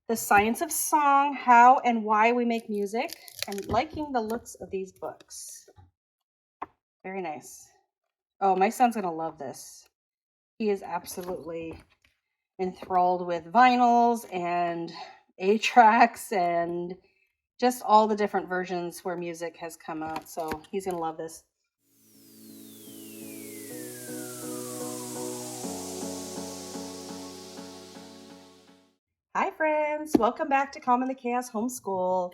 The Science of Song, How and Why We Make Music. I'm liking the looks of these books. Very nice. Oh, my son's going to love this. He is absolutely enthralled with vinyls and 8-tracks and just all the different versions where music has come out. So he's going to love this. Hi friends, welcome back to Calm in the Chaos Homeschool.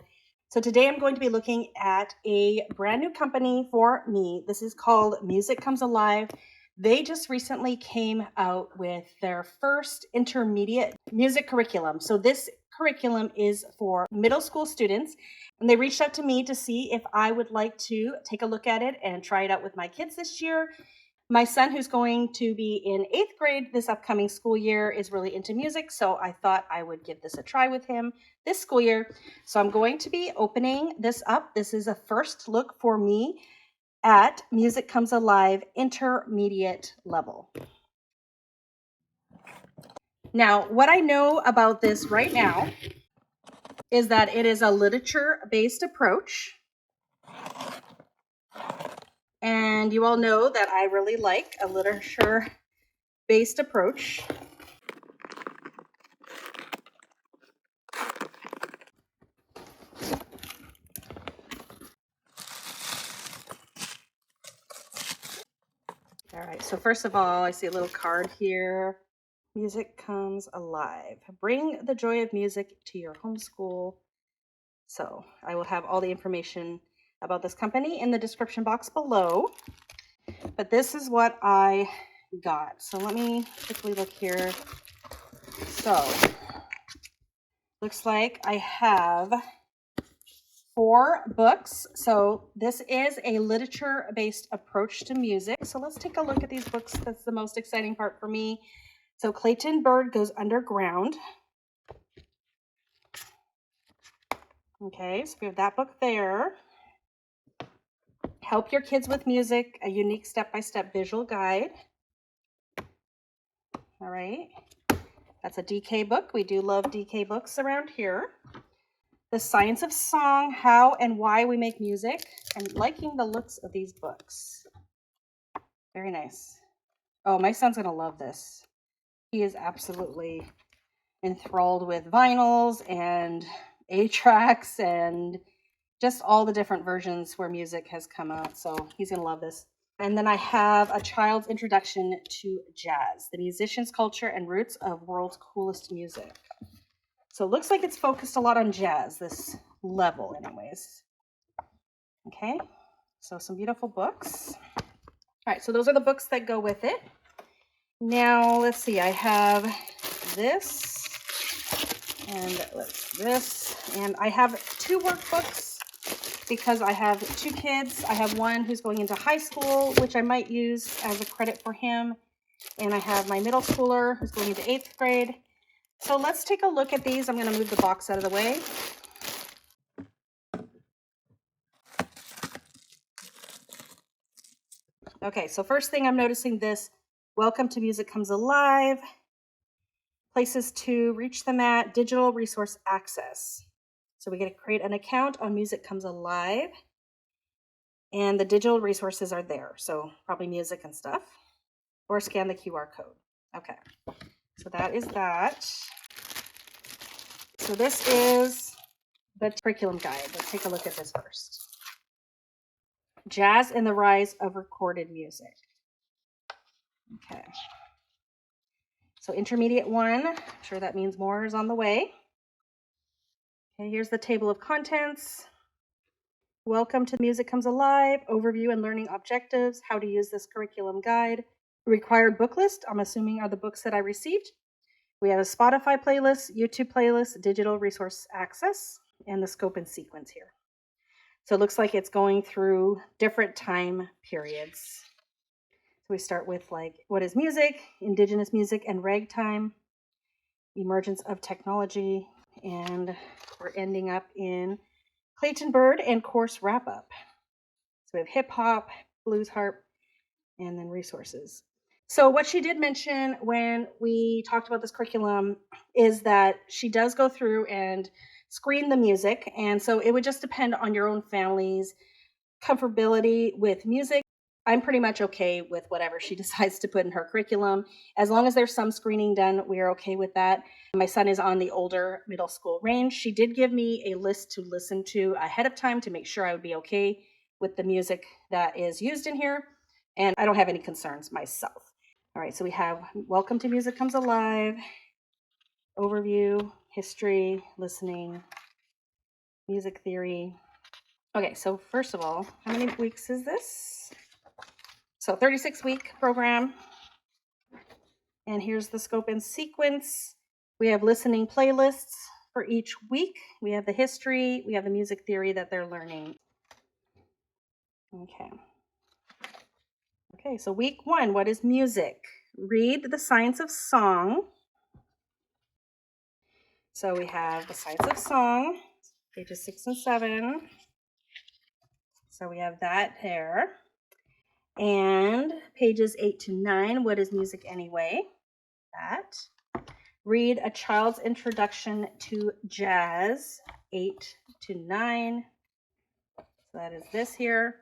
So today I'm going to be looking at a brand new company for me. This is called Music Comes Alive. They just recently came out with their first intermediate music curriculum. So this curriculum is for middle school students, and they reached out to me to see if I would like to take a look at it and try it out with my kids this year. My son, who's going to be in 8th grade this upcoming school year, is really into music, so I thought I would give this a try with him this school year. So I'm going to be opening this up. This is a first look for me at Music Comes Alive intermediate level. Now, what I know about this right now is that it is a literature-based approach. And you all know that I really like a literature-based approach. All right, so first of all, I see a little card here. Music Comes Alive. Bring the joy of music to your homeschool. So I will have all the information about this company in the description box below. But this is what I got. So let me quickly look here. So looks like I have 4 books. So this is a literature-based approach to music. So let's take a look at these books. That's the most exciting part for me. So Clayton Bird Goes Underground. Okay, so we have that book there. Help Your Kids with Music, a unique step-by-step visual guide. All right, that's a DK book. We do love DK books around here. The Science of Song, How and Why We Make Music. I'm liking the looks of these books. Very nice. Oh, my son's going to love this. He is absolutely enthralled with vinyls and 8-tracks and just all the different versions where music has come out. So he's going to love this. And then I have A Child's Introduction to Jazz, the musician's culture and roots of world's coolest music. So it looks like it's focused a lot on jazz, this level anyways. Okay, so some beautiful books. All right, so those are the books that go with it. Now, let's see, I have this and this, and I have 2 workbooks because I have 2 kids. I have one who's going into high school, which I might use as a credit for him, and I have my middle schooler who's going into 8th grade. So let's take a look at these. I'm going to move the box out of the way. Okay, so first thing I'm noticing this, Welcome to Music Comes Alive. Places to reach them at, digital resource access. So we get to create an account on Music Comes Alive. And the digital resources are there, so probably music and stuff. Or scan the QR code. Okay, so that is that. So this is the curriculum guide. Let's take a look at this first. Jazz and the Rise of Recorded Music. Okay. So intermediate 1, I'm sure that means more is on the way. Okay, here's the table of contents. Welcome to Music Comes Alive, overview and learning objectives, how to use this curriculum guide. Required book list, I'm assuming are the books that I received. We have a Spotify playlist, YouTube playlist, digital resource access, and the scope and sequence here. So it looks like it's going through different time periods. So we start with like, what is music, indigenous music and ragtime, emergence of technology, and we're ending up in Clayton Bird and course wrap up. So we have hip hop, blues harp, and then resources. So what she did mention when we talked about this curriculum is that she does go through and screen the music. And so it would just depend on your own family's comfortability with music. I'm pretty much okay with whatever she decides to put in her curriculum. As long as there's some screening done, we are okay with that. My son is on the older middle school range. She did give me a list to listen to ahead of time to make sure I would be okay with the music that is used in here. And I don't have any concerns myself. All right, so we have Welcome to Music Comes Alive, overview, history, listening, music theory. Okay, so first of all, how many weeks is this? So 36-week program. And here's the scope and sequence. We have listening playlists for each week. We have the history. We have the music theory that they're learning. Okay, so week 1, what is music? Read the science of song. So we have the science of song, pages 6 and 7. So we have that there. And pages 8 to 9, what is music anyway? That. Read A Child's Introduction to Jazz, 8 to 9. So that is this here.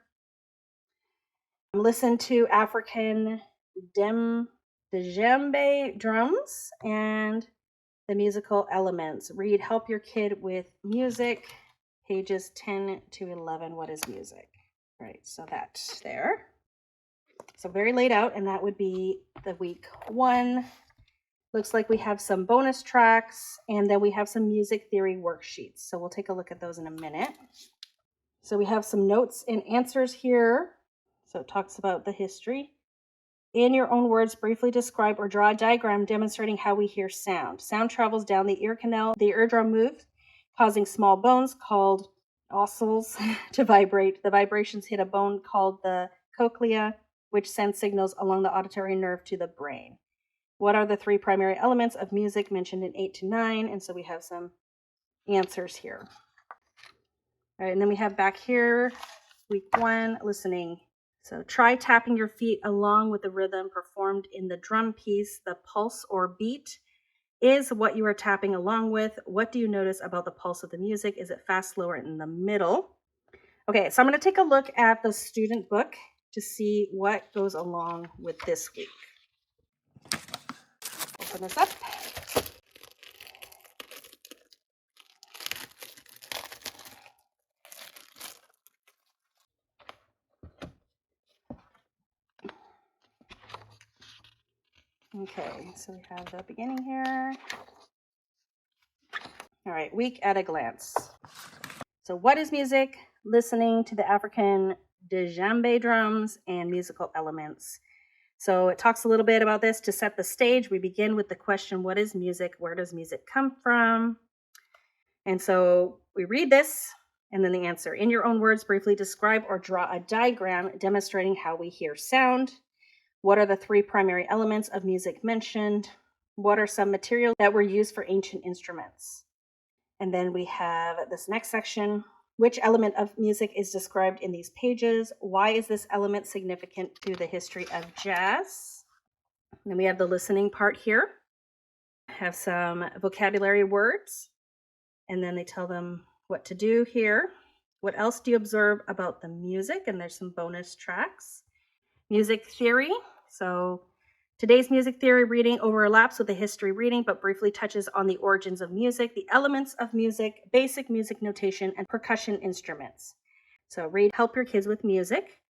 Listen to African djembe drums and the musical elements. Read Help Your Kid with Music, pages 10 to 11. What is music? All right, so that's there. So very laid out, and that would be the week 1. Looks like we have some bonus tracks, and then we have some music theory worksheets. So we'll take a look at those in a minute. So we have some notes and answers here. So it talks about the history. In your own words, briefly describe or draw a diagram demonstrating how we hear sound. Sound travels down the ear canal. The eardrum moves, causing small bones called ossils to vibrate. The vibrations hit a bone called the cochlea, which sends signals along the auditory nerve to the brain. What are the 3 primary elements of music mentioned in 8 to 9? And so we have some answers here. All right, and then we have back here, week 1, listening. So try tapping your feet along with the rhythm performed in the drum piece. The pulse or beat is what you are tapping along with. What do you notice about the pulse of the music? Is it fast, slow, or in the middle? Okay, so I'm going to take a look at the student book to see what goes along with this week. Open this up. Okay, so we have the beginning here. All right, week at a glance. So what is music? Listening to the African djembe drums and musical elements. So it talks a little bit about this to set the stage. We begin with the question, what is music? Where does music come from? And so we read this, and then the answer. In your own words, briefly describe or draw a diagram demonstrating how we hear sound. What are the 3 primary elements of music mentioned? What are some materials that were used for ancient instruments? And then we have this next section. Which element of music is described in these pages? Why is this element significant to the history of jazz? And then we have the listening part here. Have some vocabulary words. And then they tell them what to do here. What else do you observe about the music? And there's some bonus tracks. Music theory. So today's music theory reading overlaps with the history reading, but briefly touches on the origins of music, the elements of music, basic music notation, and percussion instruments. So read Help Your Kids with Music.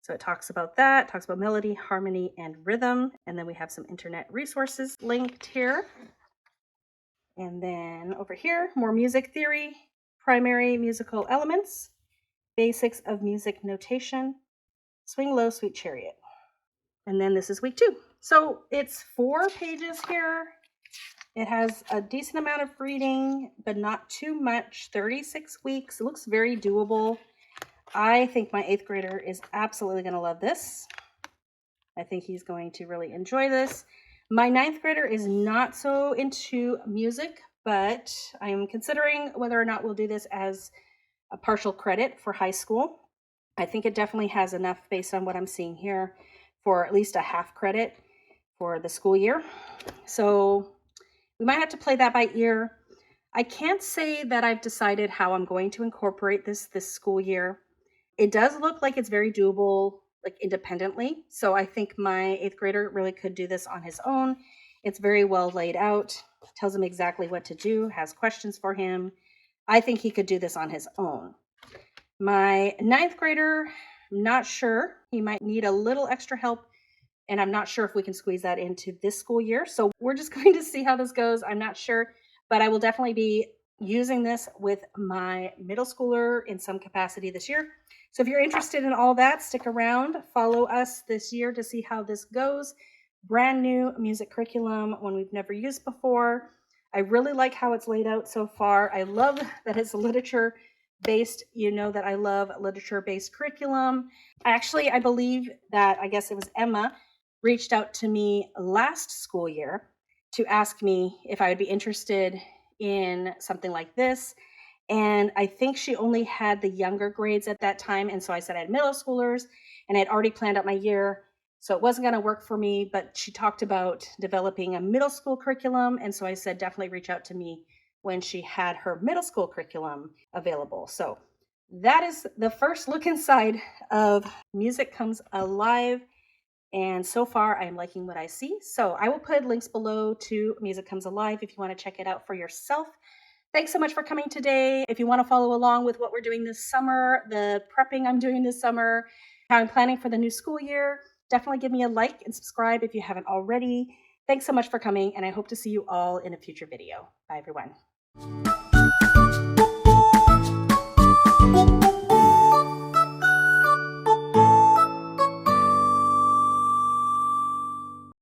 So it talks about that, talks about melody, harmony, and rhythm. And then we have some internet resources linked here. And then over here, more music theory, primary musical elements, basics of music notation, Swing Low, Sweet Chariot. And then this is week 2. So it's 4 pages here. It has a decent amount of reading, but not too much. 36 weeks. It looks very doable. I think my 8th grader is absolutely going to love this. I think he's going to really enjoy this. My 9th grader is not so into music, but I'm considering whether or not we'll do this as a partial credit for high school. I think it definitely has enough based on what I'm seeing here for at least a half credit for the school year. So we might have to play that by ear. I can't say that I've decided how I'm going to incorporate this school year. It does look like it's very doable, like independently. So I think my 8th grader really could do this on his own. It's very well laid out, tells him exactly what to do, has questions for him. I think he could do this on his own. My 9th grader, I'm not sure. He might need a little extra help, and I'm not sure if we can squeeze that into this school year. So we're just going to see how this goes. I'm not sure, but I will definitely be using this with my middle schooler in some capacity this year. So if you're interested in all that, stick around, follow us this year to see how this goes. Brand new music curriculum, one we've never used before. I really like how it's laid out so far. I love that it's literature based. You know that I love literature based curriculum. Actually, I believe that, I guess it was Emma, reached out to me last school year to ask me if I would be interested in something like this. And I think she only had the younger grades at that time. And so I said I had middle schoolers and I had already planned out my year. So it wasn't going to work for me, but she talked about developing a middle school curriculum. And so I said, definitely reach out to me when she had her middle school curriculum available. So that is the first look inside of Music Comes Alive. And so far, I'm liking what I see. So I will put links below to Music Comes Alive if you want to check it out for yourself. Thanks so much for coming today. If you want to follow along with what we're doing this summer, the prepping I'm doing this summer, how I'm planning for the new school year, definitely give me a like and subscribe if you haven't already. Thanks so much for coming, and I hope to see you all in a future video. Bye, everyone.